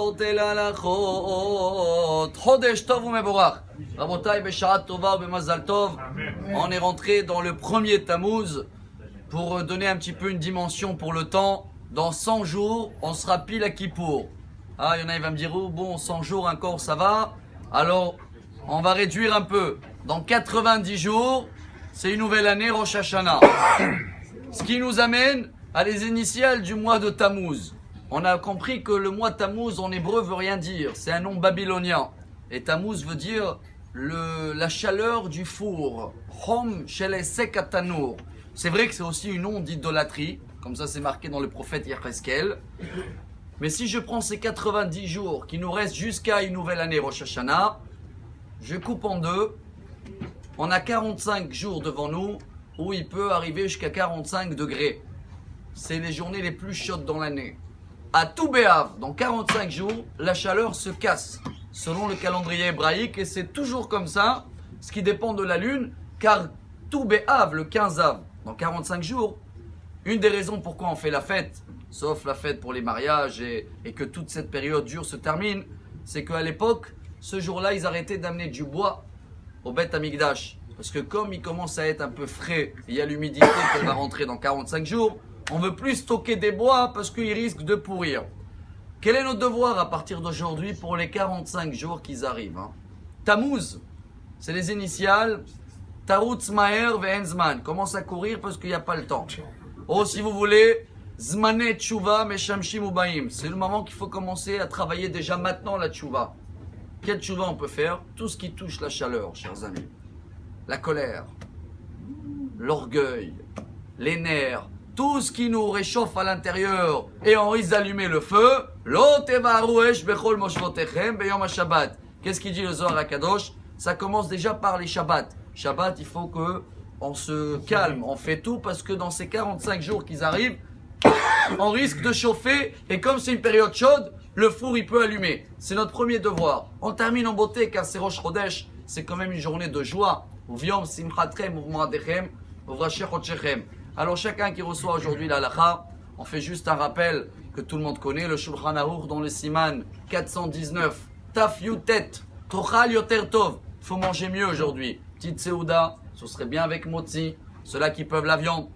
ההוראות אל ההלכות. חודש טוב ומבורך. רבותיי, בשעה טובה ובמזל טוב, on est rentré dans le premier Tammuz pour donner un petit peu une dimension pour le temps. Dans 100 jours, on sera pile à Kippour. Ah, il y en a, il va me dire, oh, bon, 100 jours encore, ça va. Alors, on va réduire un peu. Dans 90 jours, c'est une nouvelle année, Rosh Hashanah. Ce qui nous amène à les initiales du mois de Tammuz. On a compris que le mois Tammuz en hébreu veut rien dire. C'est un nom babylonien. Et Tammuz veut dire la chaleur du four. Hom shelesek atanour. C'est vrai que c'est aussi un nom d'idolâtrie. Comme ça, c'est marqué dans le prophète Yecheskel. Mais si je prends ces 90 jours qui nous restent jusqu'à une nouvelle année Rosh Hashanah, je coupe en deux. On a 45 jours devant nous où il peut arriver jusqu'à 45 degrés. C'est les journées les plus chaudes dans l'année. À tout Béav, dans 45 jours, la chaleur se casse, selon le calendrier hébraïque, et c'est toujours comme ça, ce qui dépend de la lune, car tout Béav, le 15 Av, dans 45 jours, une des raisons pourquoi on fait la fête, sauf la fête pour les mariages et que toute cette période dure se termine, c'est qu'à l'époque, ce jour-là, ils arrêtaient d'amener du bois au Beth Amikdash. Parce que comme il commence à être un peu frais, il y a l'humidité qui va rentrer dans 45 jours, on ne veut plus stocker des bois parce qu'ils risquent de pourrir. Quel est notre devoir à partir d'aujourd'hui pour les 45 jours qui arrivent, Tammuz, c'est les initiales. Tarutz Maher Ve'enzman. Commence à courir parce qu'il n'y a pas le temps. Oh, si vous voulez, Zmanet Tshuva Meshamshim Ubaim. C'est le moment qu'il faut commencer à travailler déjà maintenant la Tshuva. Quelle Tshuva on peut faire? Tout ce qui touche la chaleur, chers amis. La colère, l'orgueil, les nerfs, tout ce qui nous réchauffe à l'intérieur et on risque d'allumer le feu. Qu'est-ce qu'il dit le Zohar HaKadosh? Ça commence déjà par les Shabbats. Shabbat, il faut qu'on se calme, on fait tout parce que dans ces 45 jours qui arrivent, on risque de chauffer et comme c'est une période chaude, le four il peut allumer. C'est notre premier devoir. On termine en beauté car c'est Rosh Chodesh, c'est quand même une journée de joie. Alors chacun qui reçoit aujourd'hui la halakha, on fait juste un rappel que tout le monde connaît, le Shulchan Aruch dans le Siman 419, Taf Yutet, Tochal Yoter Tov, il faut manger mieux aujourd'hui. Petite Seouda, ce serait bien avec Motzi, ceux-là qui peuvent la viande,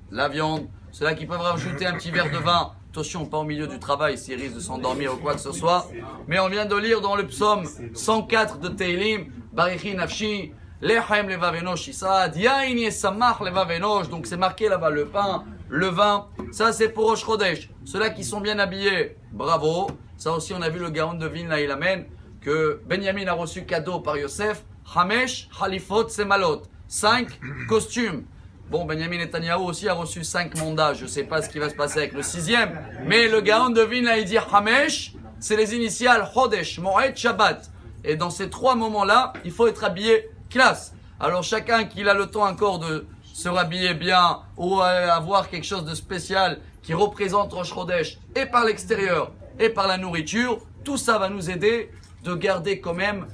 ceux-là qui peuvent rajouter un petit verre de vin. Attention, pas au milieu du travail, s'ils risquent de s'endormir ou quoi que ce soit. Mais on vient de lire dans le psaume 104 de Teilim, Barichi Nafshi, Lechem Levavenosh Isad, Yain Yesamach Levavenosh. Donc c'est marqué là-bas le pain, le vin. Ça c'est pour Rosh Chodesh. Ceux-là qui sont bien habillés, bravo. Ça aussi on a vu le Gaon de Vilna, il amène que Benjamin a reçu cadeau par Yosef. Hamesh Halifot Semalot. 5 costumes. Bon, Benjamin Netanyahu aussi a reçu 5 mandats. Je ne sais pas ce qui va se passer avec le 6e. Mais le Gaon de Vilna, il dit Hamesh, c'est les initiales Chodesh, Moed, Shabbat. Et dans ces 3 moments-là, il faut être habillé classe. Alors chacun qui a le temps encore de se rhabiller bien ou avoir quelque chose de spécial qui représente Rosh Chodesh et par l'extérieur et par la nourriture, tout ça va nous aider de garder quand même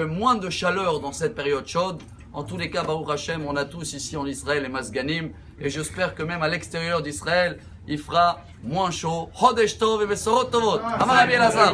moins de chaleur dans cette période chaude. En tous les cas, Baruch Hashem, on a tous ici en Israël les Masganim et j'espère que même à l'extérieur d'Israël, il fera moins chaud. Chodesh Tov et Besorot Tovot. Amar Rabbi Elazar.